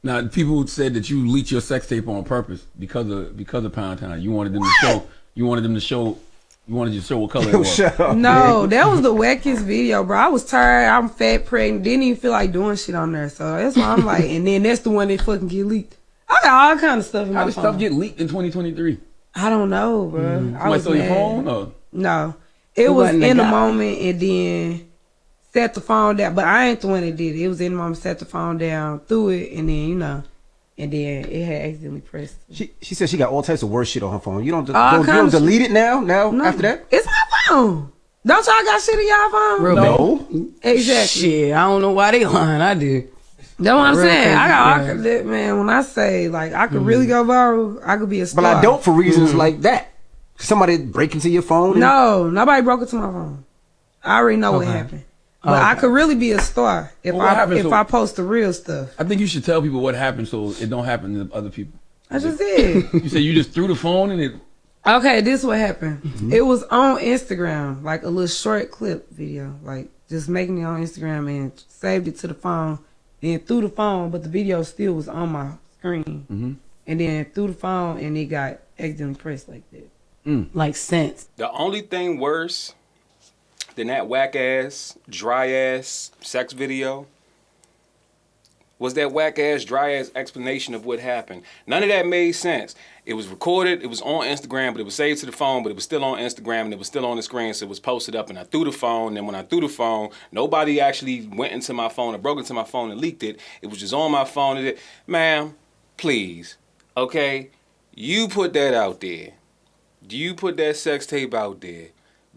Now, people said that you leaked your sex tape on purpose because of Pound Town. You wanted them to show. You wanted to show what color it was. Shut up, No, man. that was the wackest video, bro. I was tired. I'm fat, pregnant. Didn't even feel like doing shit on there. So that's why I'm like, and then that's the one that fucking get leaked. I got all kind of stuff in my phone. How did stuff get leaked in 2023? I don't know, bro. Somebody stole your phone? Or? No. It was in the moment and then set the phone down. But I ain't the one that did it. It was in the moment, set the phone down, threw it, and then, you know, and then it had accidentally pressed. She said she got all types of worse shit on her phone. You don't delete it now after that? It's my phone. Don't y'all got shit in y'all phone? Real no. Exactly. Shit, I don't know why they lying. I do. That's what I'm saying. I could, man, when I say, like, I could really go viral, I could be a star. But I don't for reasons like that. Somebody break into your phone? No, nobody broke into my phone. I already know what happened. But I could really be a star if I post the real stuff. I think you should tell people what happened so it don't happen to other people. I just did. You said you just threw the phone and it... Okay, this is what happened. It was on Instagram, like a little short clip video. Like, just making it on Instagram and saved it to the phone. Then threw the phone, but the video still was on my screen. And then threw the phone and it got accidentally pressed like that. Like sense. The only thing worse than that whack ass, dry ass sex video was that whack ass, dry ass explanation of what happened. None of that made sense. It was recorded, it was on Instagram, but it was saved to the phone, but it was still on Instagram and it was still on the screen, so it was posted up and I threw the phone, and when I threw the phone, nobody actually went into my phone or broke into my phone and leaked it. It was just on my phone. Ma'am, please, okay? You put that out there. You put that sex tape out there.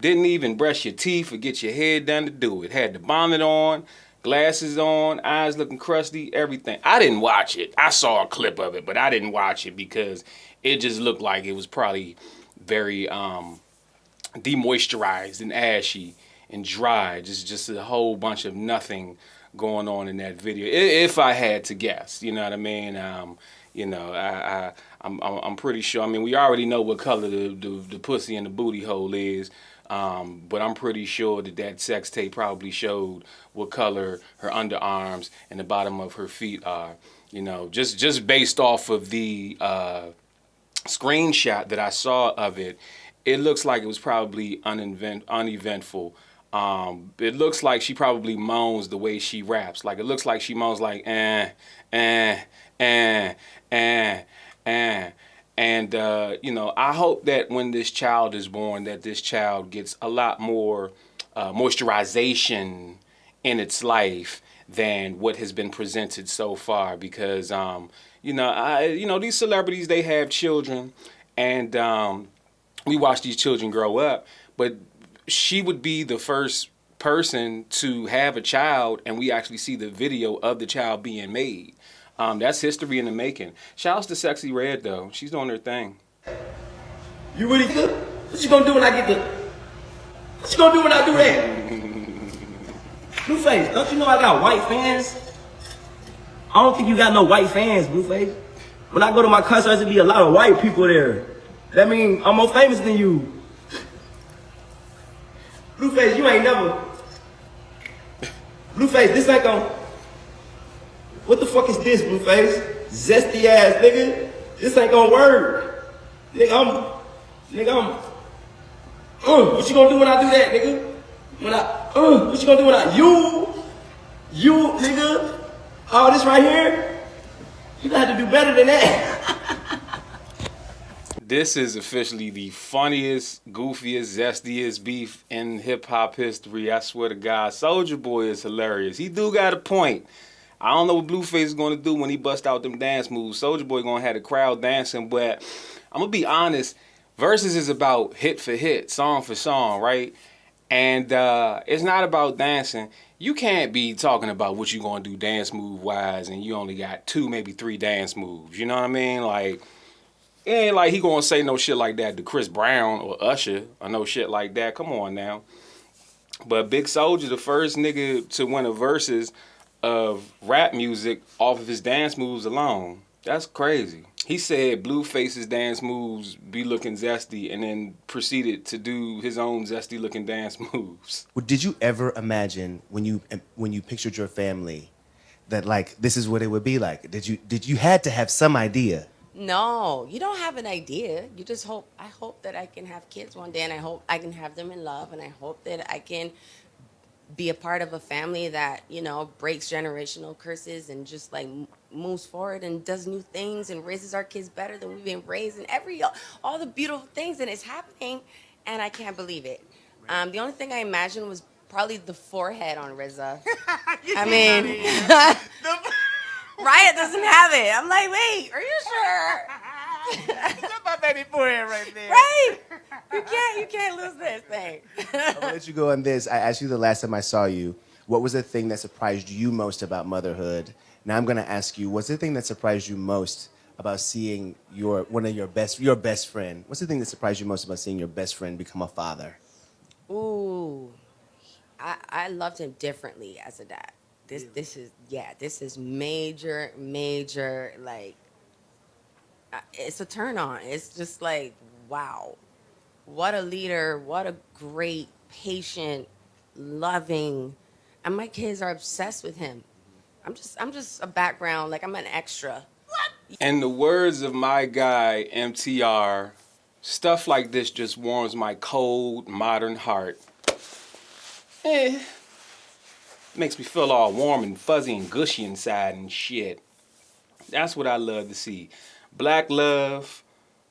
Didn't even brush your teeth or get your head done to do it. Had the bonnet on, glasses on, eyes looking crusty, everything. I didn't watch it. I saw a clip of it, but I didn't watch it because it just looked like it was probably very demoisturized and ashy and dry. Just a whole bunch of nothing going on in that video. If I had to guess, you know what I mean? You know, I'm pretty sure. I mean, we already know what color the pussy and the booty hole is, but I'm pretty sure that sex tape probably showed what color her underarms and the bottom of her feet are. You know, just based off of the screenshot that I saw of it, it looks like it was probably uneventful. It looks like she probably moans the way she raps. Like, it looks like she moans like, And, you know, I hope that when this child is born, that this child gets a lot more moisturization in its life than what has been presented so far. Because, you know, these celebrities, they have children, and we watch these children grow up. But she would be the first person to have a child, and we actually see the video of the child being made. That's history in the making. Shouts to Sexyy Red, though. She's doing her thing. You really good? What you gonna do when I get the... What you gonna do when I do that? Blueface, don't you know I got white fans? I don't think you got no white fans, Blueface. When I go to my concerts, there be a lot of white people there. That means I'm more famous than you. Blueface, you ain't never... Blueface, this ain't gonna... What the fuck is this, Blueface? Zesty ass nigga. This ain't gonna work. Nigga, what you gonna do when I do that, nigga? What you gonna do when I, you, nigga, all this right here? You gotta do better than that. This is officially the funniest, goofiest, zestiest beef in hip-hop history. I swear to God, Soulja Boy is hilarious. He do got a point. I don't know what Blueface is going to do when he bust out them dance moves. Soulja Boy going to have the crowd dancing, but I'm going to be honest, Verzuz is about hit for hit, song for song, right? And it's not about dancing. You can't be talking about what you're going to do dance move-wise and you only got 2, maybe 3 dance moves. You know what I mean? Like, it ain't like he going to say no shit like that to Chris Brown or Usher or no shit like that. Come on now. But Big Soulja, the first nigga to win a Verzuz of rap music off of his dance moves alone. That's crazy. He said Blueface's dance moves be looking zesty and then proceeded to do his own zesty looking dance moves. Well, did you ever imagine when you pictured your family that like this is what it would be like? Did you had to have some idea? No, you don't have an idea. You just hope. I hope that I can have kids one day, and I hope I can have them in love, and I hope that I can be a part of a family that, you know, breaks generational curses and just like moves forward and does new things and raises our kids better than we've been raised, and all the beautiful things, and it's happening, and I can't believe it. The only thing I imagined was probably the forehead on RZA. I mean, Riot doesn't have it. I'm like, wait, are you sure? That's my baby forehead right there. Right? You can't lose this thing. I'll let you go on this. I asked you the last time I saw you, what was the thing that surprised you most about motherhood? Now I'm gonna ask you, what's the thing that surprised you most about seeing your best friend? What's the thing that surprised you most about seeing your best friend become a father? Ooh, I loved him differently as a dad. This is major, like, it's a turn on. It's just like, wow, what a leader, what a great, patient, loving, and my kids are obsessed with him. I'm just a background, like I'm an extra. In the words of my guy, MTR, stuff like this just warms my cold, modern heart. Makes me feel all warm and fuzzy and gushy inside and shit. That's what I love to see. Black love,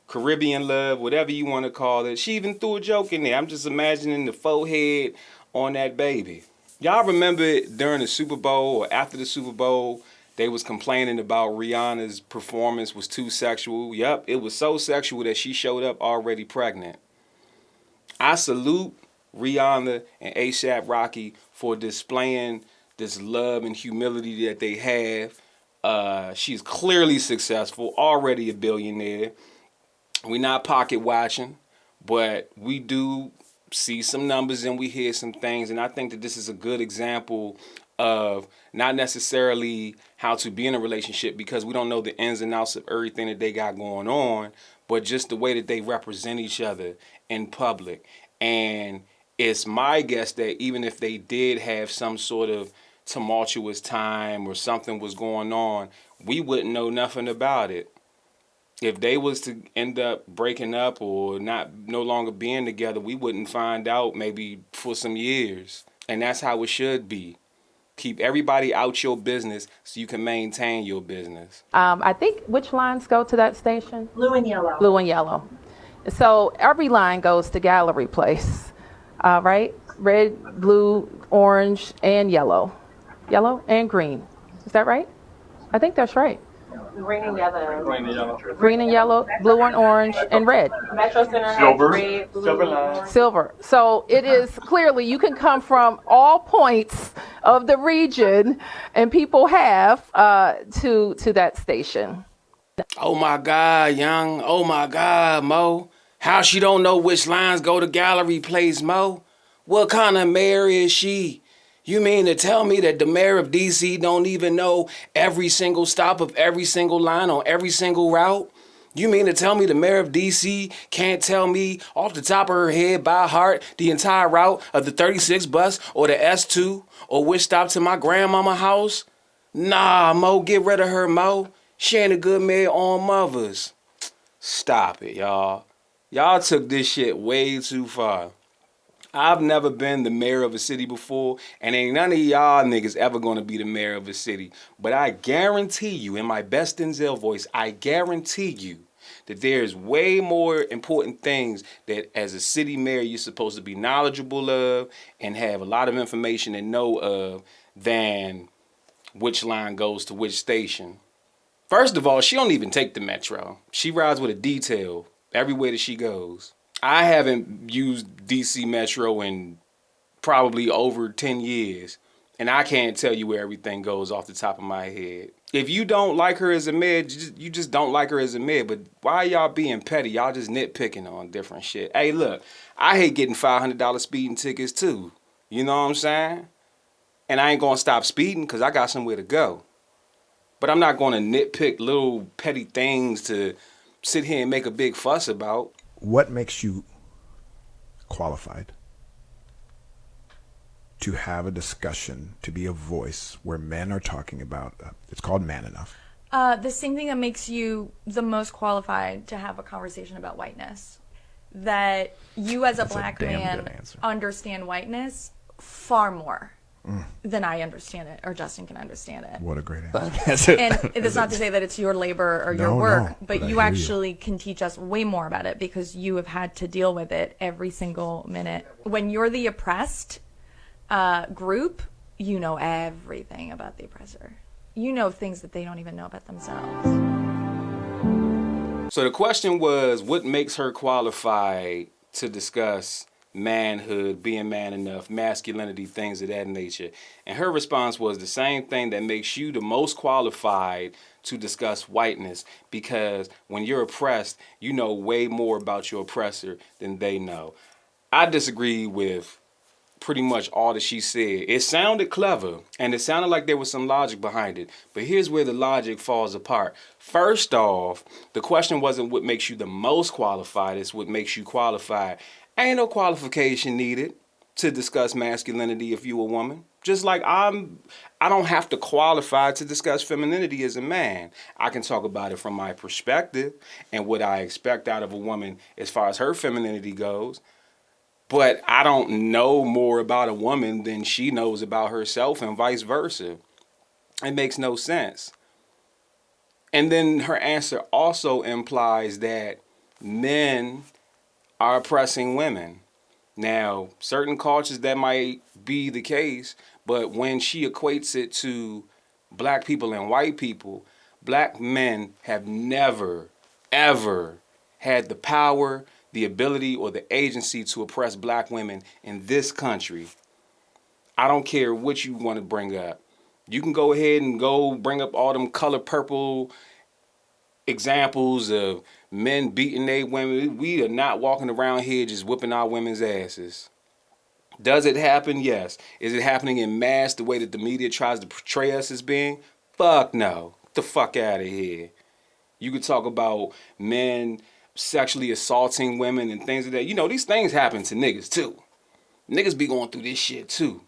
Caribbean love, whatever you want to call it. She even threw a joke in there. I'm just imagining the forehead on that baby. Y'all remember during the Super Bowl or after the Super Bowl, they was complaining about Rihanna's performance was too sexual. Yup, it was so sexual that she showed up already pregnant. I salute Rihanna and A$AP Rocky for displaying this love and humility that they have. She's clearly successful, already a billionaire. We're not pocket watching, but we do see some numbers and we hear some things, and I think that this is a good example of not necessarily how to be in a relationship, because we don't know the ins and outs of everything that they got going on, but just the way that they represent each other in public. And it's my guess that even if they did have some sort of tumultuous time or something was going on, we wouldn't know nothing about it. If they was to end up breaking up or no longer being together, we wouldn't find out maybe for some years. And that's how it should be. Keep everybody out your business so you can maintain your business. I think, which lines go to that station? Blue and yellow. Blue and yellow. So every line goes to Gallery Place, right? Red, blue, orange, and yellow. Yellow and green. Is that right? I think that's right. Green and yellow. Green and yellow, blue and orange, and red. Metro Center Silver. has red, blue, Silver line. Silver. So it is clearly you can come from all points of the region, and people have to that station. Oh my God, young. Oh my God, Mo. How she don't know which lines go to Gallery Place, Mo? What kind of mayor is she? You mean to tell me that the mayor of DC don't even know every single stop of every single line on every single route? You mean to tell me the mayor of DC can't tell me off the top of her head by heart the entire route of the 36 bus or the S2 or which stop to my grandmama house? Nah, Mo, get rid of her, Mo. She ain't a good mayor on mothers. Stop it, y'all. Y'all took this shit way too far. I've never been the mayor of a city before, and ain't none of y'all niggas ever gonna be the mayor of a city. But I guarantee you, in my best Denzel voice, I guarantee you that there's way more important things that as a city mayor you're supposed to be knowledgeable of and have a lot of information and know of than which line goes to which station. First of all, she don't even take the metro. She rides with a detail everywhere that she goes. I haven't used DC Metro in probably over 10 years, and I can't tell you where everything goes off the top of my head. If you don't like her as a mayor, you just don't like her as a mayor, but why y'all being petty? Y'all just nitpicking on different shit. Hey, look, I hate getting $500 speeding tickets too. You know what I'm saying? And I ain't gonna stop speeding because I got somewhere to go. But I'm not gonna nitpick little petty things to sit here and make a big fuss about. What makes you qualified? to have a discussion, to be a voice where men are talking about, it's called Man Enough? The same thing that makes you the most qualified to have a conversation about whiteness. That you as a black man understand whiteness far more than I understand it, or Justin can understand it. What a great answer. And it's not to say that it's your labor or your work, but you actually can teach us way more about it because you have had to deal with it every single minute. When you're the oppressed group, you know everything about the oppressor. You know things that they don't even know about themselves. So the question was, what makes her qualified to discuss manhood, being man enough, masculinity, things of that nature? And her response was the same thing that makes you the most qualified to discuss whiteness, because when you're oppressed, you know way more about your oppressor than they know. I disagree with pretty much all that she said. It sounded clever, and it sounded like there was some logic behind it, but here's where the logic falls apart. First off, the question wasn't what makes you the most qualified, it's what makes you qualified. Ain't no qualification needed to discuss masculinity if you a woman. Just like I don't have to qualify to discuss femininity as a man. I can talk about it from my perspective and what I expect out of a woman as far as her femininity goes. But I don't know more about a woman than she knows about herself, and vice versa. It makes no sense. And then her answer also implies that men are oppressing women. Now, certain cultures that might be the case, but when she equates it to black people and white people, black men have never, ever had the power, the ability, or the agency to oppress black women in this country. I don't care what you want to bring up. You can go ahead and go bring up all them color purple examples of men beating their women. We are not walking around here just whipping our women's asses. Does it happen? Yes. Is it happening in mass the way that the media tries to portray us as being? Fuck no. Get the fuck out of here. You could talk about men sexually assaulting women and things like that. You know, these things happen to niggas too. Niggas be going through this shit too.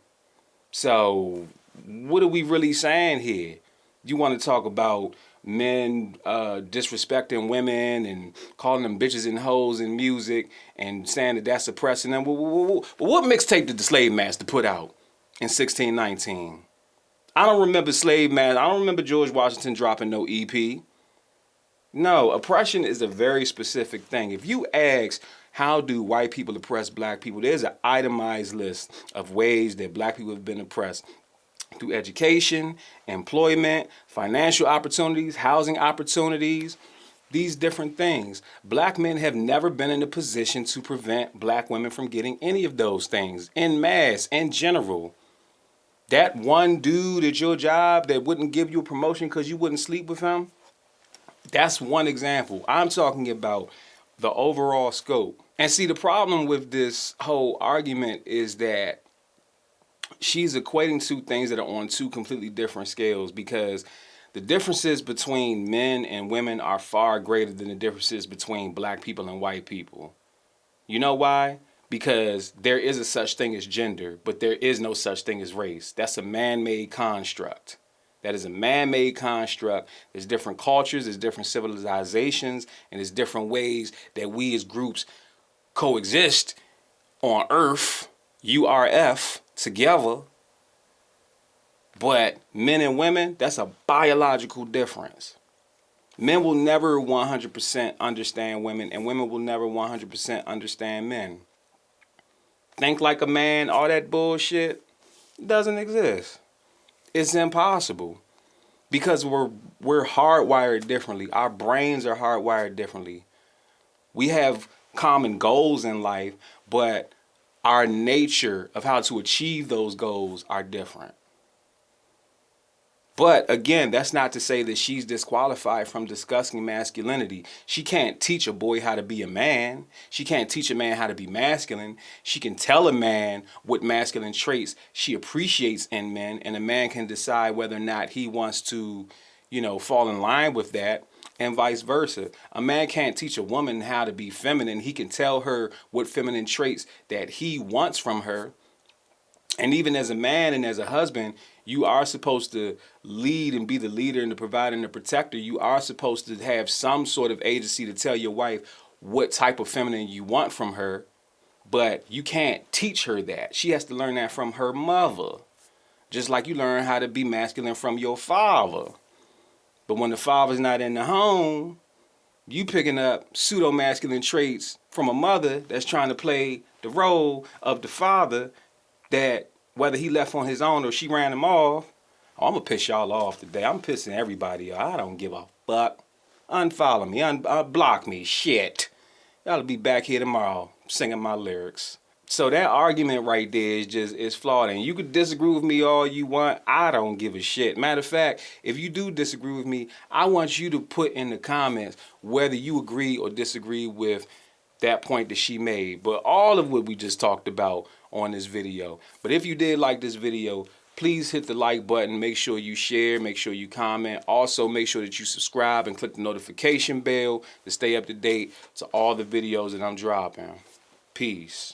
So what are we really saying here? You want to talk about men disrespecting women and calling them bitches and hoes in music and saying that that's oppressing them. What mixtape did the Slave Master put out in 1619? I don't remember Slave Master. I don't remember George Washington dropping no EP. No, oppression is a very specific thing. If you ask, how do white people oppress black people, there's an itemized list of ways that black people have been oppressed. Through education, employment, financial opportunities, housing opportunities, these different things. Black men have never been in a position to prevent black women from getting any of those things en masse, in general. That one dude at your job that wouldn't give you a promotion because you wouldn't sleep with him, that's one example. I'm talking about the overall scope. And see, the problem with this whole argument is that she's equating two things that are on two completely different scales, because the differences between men and women are far greater than the differences between black people and white people. You know why? Because there is a such thing as gender, but there is no such thing as race. That's a man-made construct. That is a man-made construct. There's different cultures, there's different civilizations, and there's different ways that we as groups coexist on Earth, URF, together. But men and women, that's a biological difference. Men will never 100% understand women, and women will never 100% understand men. Think like a man, all that bullshit doesn't exist. It's impossible, because we're hardwired differently. Our brains are hardwired differently. We have common goals in life, but our nature of how to achieve those goals are different. But again, that's not to say that she's disqualified from discussing masculinity. She can't teach a boy how to be a man. She can't teach a man how to be masculine. She can tell a man what masculine traits she appreciates in men, and a man can decide whether or not he wants to, fall in line with that, and vice versa. A man can't teach a woman how to be feminine. He can tell her what feminine traits that he wants from her, And even as a man and as a husband, you are supposed to lead and be the leader and the provider and the protector. You are supposed to have some sort of agency to tell your wife what type of feminine you want from her. But you can't teach her that. She has to learn that from her mother. Just like you learn how to be masculine from your father. But when the father's not in the home, you picking up pseudo-masculine traits from a mother that's trying to play the role of the father, that whether he left on his own or she ran him off. Oh, I'm going to piss y'all off today. I'm pissing everybody off. I don't give a fuck. Unfollow me. Unblock me. Shit. Y'all will be back here tomorrow singing my lyrics. So that argument right there is flawed. And you could disagree with me all you want. I don't give a shit. Matter of fact, if you do disagree with me, I want you to put in the comments whether you agree or disagree with that point that she made. But all of what we just talked about on this video. But if you did like this video, please hit the like button. Make sure you share. Make sure you comment. Also, make sure that you subscribe and click the notification bell to stay up to date to all the videos that I'm dropping. Peace.